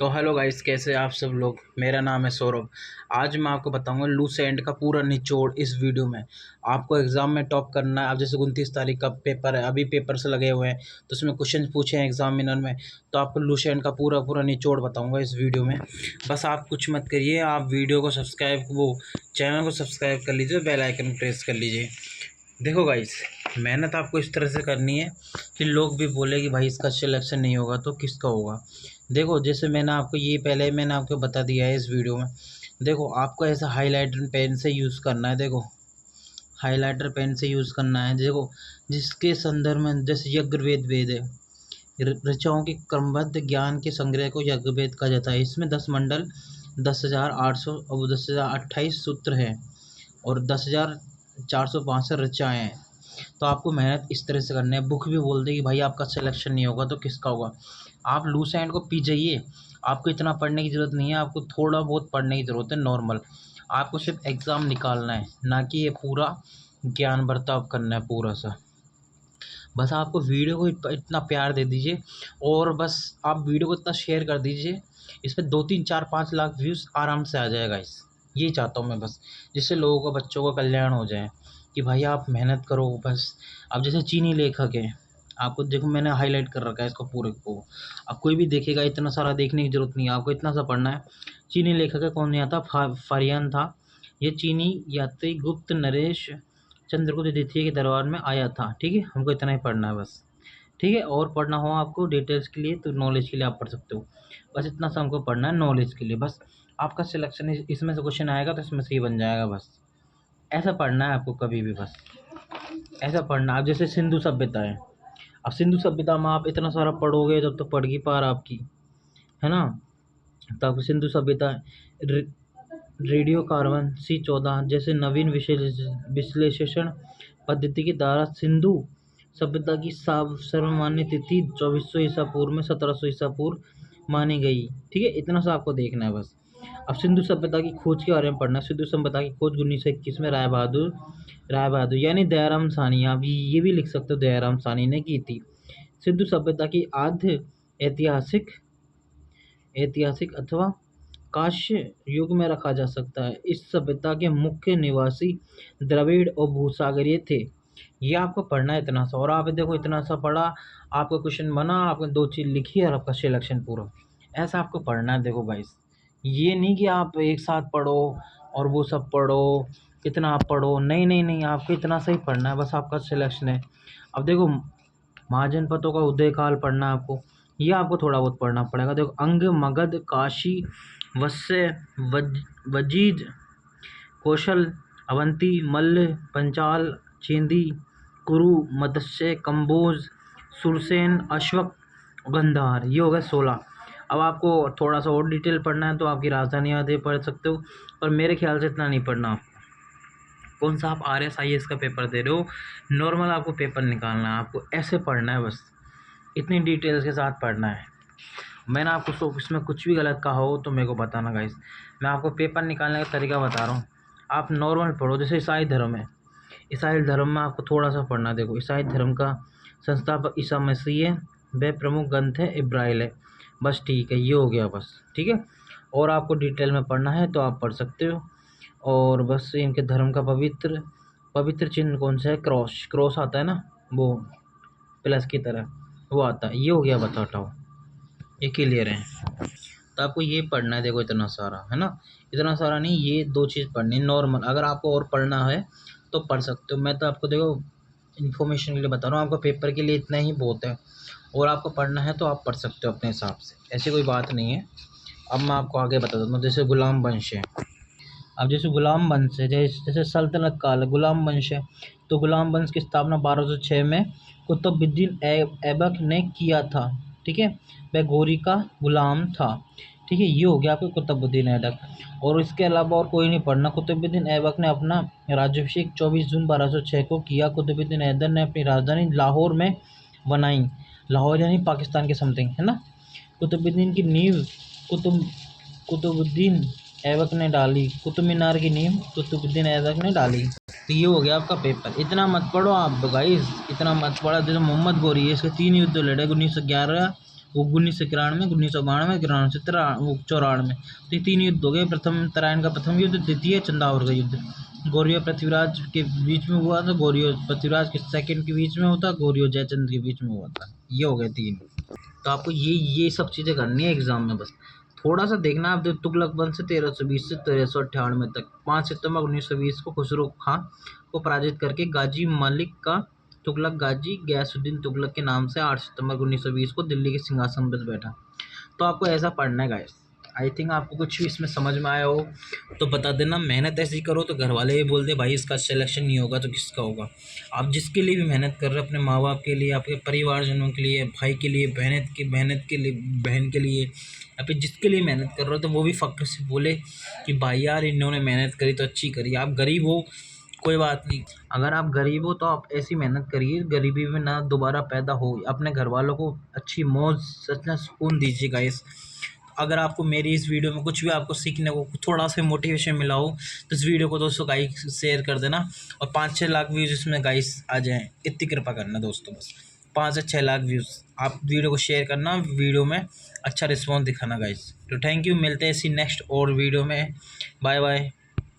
तो hello guys, कैसे आप सब लोग। मेरा नाम है सौरभ। आज मैं आपको बताऊंगा लूसेंट का पूरा निचोड़ इस वीडियो में। आपको एग्ज़ाम में टॉप करना है। अब जैसे 29 तारीख का पेपर है, अभी पेपर से लगे हुए हैं तो उसमें क्वेश्चन पूछे हैं एग्जामिनर में, तो आपको लूसेंट का पूरा पूरा निचोड़ बताऊंगा इस वीडियो में। बस आप कुछ मत करिए, आप वीडियो को सब्सक्राइब, वो चैनल को सब्सक्राइब कर लीजिए, बेल आइकन प्रेस कर लीजिए। देखो गाइस, मेहनत आपको इस तरह से करनी है कि लोग भी बोले कि भाई इसका सिलेक्शन नहीं होगा तो किसका होगा। देखो, जैसे मैंने आपको बता दिया है इस वीडियो में। देखो, आपको ऐसा हाइलाइटर पेन से यूज़ करना है। देखो, हाइलाइटर पेन से यूज़ करना है। देखो, जिसके संदर्भ में जैसे यज्ञवेद वेद है, ऋचाओं के क्रमबद्ध ज्ञान के संग्रह को यज्ञवेद कहा जाता है। इसमें 10 मंडल, 10,800 और 10,028 सूत्र हैं और 10,465 ऋचाएँ हैं। तो आपको मेहनत इस तरह से करनी है। बुक भी बोल दे कि भाई आपका सिलेक्शन नहीं होगा तो किसका होगा। आप लूसेंट को पी जाइए, आपको इतना पढ़ने की ज़रूरत नहीं है। आपको थोड़ा बहुत पढ़ने की ज़रूरत है, नॉर्मल। आपको सिर्फ एग्ज़ाम निकालना है, ना कि ये पूरा ज्ञान बर्ताव करना है पूरा सा। बस आपको वीडियो को इतना प्यार दे दीजिए और बस आप वीडियो को इतना शेयर कर दीजिए, इस पर 2, 3, 4, 5 लाख व्यूज़ आराम से आ जाएगा। ये चाहता हूँ मैं बस, जिससे लोगों को, बच्चों का कल्याण हो जाए कि भाई आप मेहनत करो बस। अब जैसे चीनी लेखक है, आपको देखो मैंने हाईलाइट कर रखा है इसको पूरे को। अब कोई भी देखेगा, इतना सारा देखने की ज़रूरत नहीं है, आपको इतना सा पढ़ना है। चीनी लेखक है, कौन नहीं आता, फारियान था। ये चीनी यात्री गुप्त नरेश चंद्रगुप्त द्वितीय के दरबार में आया था। ठीक है, हमको इतना ही पढ़ना है बस। ठीक है, और पढ़ना हो आपको डिटेल्स के लिए तो नॉलेज के लिए आप पढ़ सकते हो। बस इतना सा हमको पढ़ना है नॉलेज के लिए। बस आपका सिलेक्शन इसमें से क्वेश्चन आएगा तो इसमें से ही बन जाएगा। बस ऐसा पढ़ना है आपको, कभी भी बस ऐसा पढ़ना। अब जैसे सिंधु सभ्यता है, अब सिंधु सभ्यता में आप इतना सारा पढ़ोगे तब तो पढ़ की पार आपकी, है ना। तब सिंधु सभ्यता, रेडियो कार्बन C14 जैसे नवीन विश्लेषण पद्धति के द्वारा सिंधु सभ्यता की सर्वमान्य तिथि 2400 ईसा पूर्व में 1700 ईसा पूर्व मानी गई। ठीक है, इतना सा आपको देखना है बस। अब सिंधु सभ्यता की खोज के बारे में पढ़ना है। सिंधु सभ्यता की खोज 1921 में राय बहादुर यानी दयाराम साहनी, आप ये भी लिख सकते हो, दयाराम साहनी ने की थी। सिंधु सभ्यता की आद्य ऐतिहासिक अथवा कांस्य युग में रखा जा सकता है। इस सभ्यता के मुख्य निवासी द्रविड़ और भूसागरीय थे। ये आपको पढ़ना है इतना सा। और आप देखो, इतना सा पढ़ा, आपका क्वेश्चन बना, आपने 2 चीज़ लिखी और आपका सिलेक्शन पूरा। ऐसा आपको पढ़ना है। देखो गाइस, ये नहीं कि आप एक साथ पढ़ो और वो सब पढ़ो, इतना आप पढ़ो, नहीं नहीं नहीं, आपको इतना सा ही पढ़ना है, बस आपका सिलेक्शन है। अब देखो, महाजनपदों का उदय काल पढ़ना है आपको, ये आपको थोड़ा बहुत पढ़ना पड़ेगा। देखो, अंग, मगध, काशी, वत्स्य, वजीज, कौशल, अवंती, मल्ल, पंचाल, चेंदी, कुरु, मत्स्य, कंबोज, सुरसेन, अश्वक, गंधार, ये हो गए 16। अब आपको थोड़ा सा और डिटेल पढ़ना है तो आपकी राजधानी आदि पढ़ सकते हो, पर मेरे ख्याल से इतना नहीं पढ़ना आपको। कौन सा आप RSIS का पेपर दे रहे हो, नॉर्मल आपको पेपर निकालना है, आपको ऐसे पढ़ना है बस, इतनी डिटेल्स के साथ पढ़ना है। मैंने आपको इसमें कुछ भी गलत कहा हो तो मेरे को बताना गाइस। मैं आपको पेपर निकालने का तरीका बता रहा हूँ, आप नॉर्मल पढ़ो। जैसे ईसाई धर्म है, ईसाई धर्म में आपको थोड़ा सा पढ़ना। देखो, ईसाई धर्म का संस्थापक ईसा मसीह है, वह प्रमुख ग्रंथ है इब्राइल है। बस ठीक है, ये हो गया बस। ठीक है, और आपको डिटेल में पढ़ना है तो आप पढ़ सकते हो। और बस इनके धर्म का पवित्र चिन्ह कौन सा है, क्रॉस आता है ना, वो प्लस की तरह वो आता है। ये हो गया, बताओ, ये क्लियर है। तो आपको ये पढ़ना है। देखो, इतना सारा है ना, इतना सारा नहीं, ये 2 चीज़ पढ़नी है नॉर्मल। अगर आपको और पढ़ना है तो पढ़ सकते हो, मैं तो आपको देखो इन्फॉर्मेशन के लिए बता रहा हूँ, आपको पेपर के लिए इतना ही बहुत है। और आपको पढ़ना है तो आप पढ़ सकते हो अपने हिसाब से, ऐसी कोई बात नहीं है। अब मैं आपको आगे बता दूँ, जैसे गुलाम वंश है। अब जैसे गुलाम वंश है, जैसे सल्तनत काल है, गुलाम वंश है, तो गुलाम वंश की स्थापना 1206 में कुतुबुद्दीन ऐबक ने किया था। ठीक है, वह घोरी का गुलाम था। ठीक है, ये हो गया आपको कुतुबुद्दीन ऐबक। और इसके अलावा और कोई नहीं पढ़ना। कुतुबुद्दीन ऐबक ने अपना राज्याभिषेक 24 जून 1206 को किया। कुतुबुद्दीन ऐबक ने अपनी राजधानी लाहौर में बनाई। लाहौर यानी पाकिस्तान के समथिंग, है ना। कुतुबुद्दीन की नींव कुतुबुद्दीन ऐबक ने डाली। कुतुब मीनार की नींव कुतुबुद्दीन ऐबक ने डाली। तो ये हो गया आपका पेपर। इतना मत पढ़ो आप गाइस, इतना मत पढ़ा। जैसे मोहम्मद गोरी है, इसके 3 युद्ध लड़े, 1911, वो 1991, 1992, 94, तो ये 3 युद्ध हो गए। प्रथम तराइन का प्रथम युद्ध, द्वितीय चंदावर का युद्ध गौरी और पृथ्वीराज के बीच में हुआ था, गौरी और पृथ्वीराज के सेकंड के बीच में होता, गौरी और जयचंद्र के बीच में हुआ था। ये हो गए 3। तो आपको ये सब चीज़ें करनी है एग्जाम में, बस थोड़ा सा देखना। आप तुगलक वंश से 1320 से 1398 तक 5 सितंबर 1920 को खुसरो खां को पराजित करके गाजी मलिक का तुगलक गाजी गयासुद्दीन तुगलक के नाम से 8 सितंबर 1920 को दिल्ली के सिंहासन पर बैठा। तो आपको ऐसा पढ़ना है गाइस। आई थिंक आपको कुछ भी इसमें समझ में आया हो तो बता देना। मेहनत ऐसी करो तो घर वाले ही बोल दे भाई इसका सिलेक्शन नहीं होगा तो किसका होगा। आप जिसके लिए भी मेहनत कर रहे हो, अपने माँ बाप के लिए, आपके परिवारजनों के लिए, भाई के लिए, मेहनत के लिए, बहन के लिए, या फिर जिसके लिए मेहनत कर रहे हो, तो वो भी फ़ख्र से बोले कि भाई यार इन्होंने मेहनत करी तो अच्छी करी। आप गरीब हो कोई बात नहीं, अगर आप गरीब हो तो आप ऐसी मेहनत करिए गरीबी में ना दोबारा पैदा हो। अपने घर वालों को अच्छी मौज सचना सुकून दीजिए गाइस। अगर आपको मेरी इस वीडियो में कुछ भी आपको सीखने को थोड़ा सा मोटिवेशन मिला हो तो इस वीडियो को दोस्तों गाइस शेयर कर देना, और 5-6 लाख व्यूज़ इसमें गाइस आ जाएँ, इतनी कृपा करना दोस्तों। बस 5 से 6 लाख व्यूज़ आप वीडियो को शेयर करना, वीडियो में अच्छा रिस्पॉन्स दिखाना गाइस। तो थैंक यू, मिलते हैं इसी नेक्स्ट और वीडियो में। Bye bye.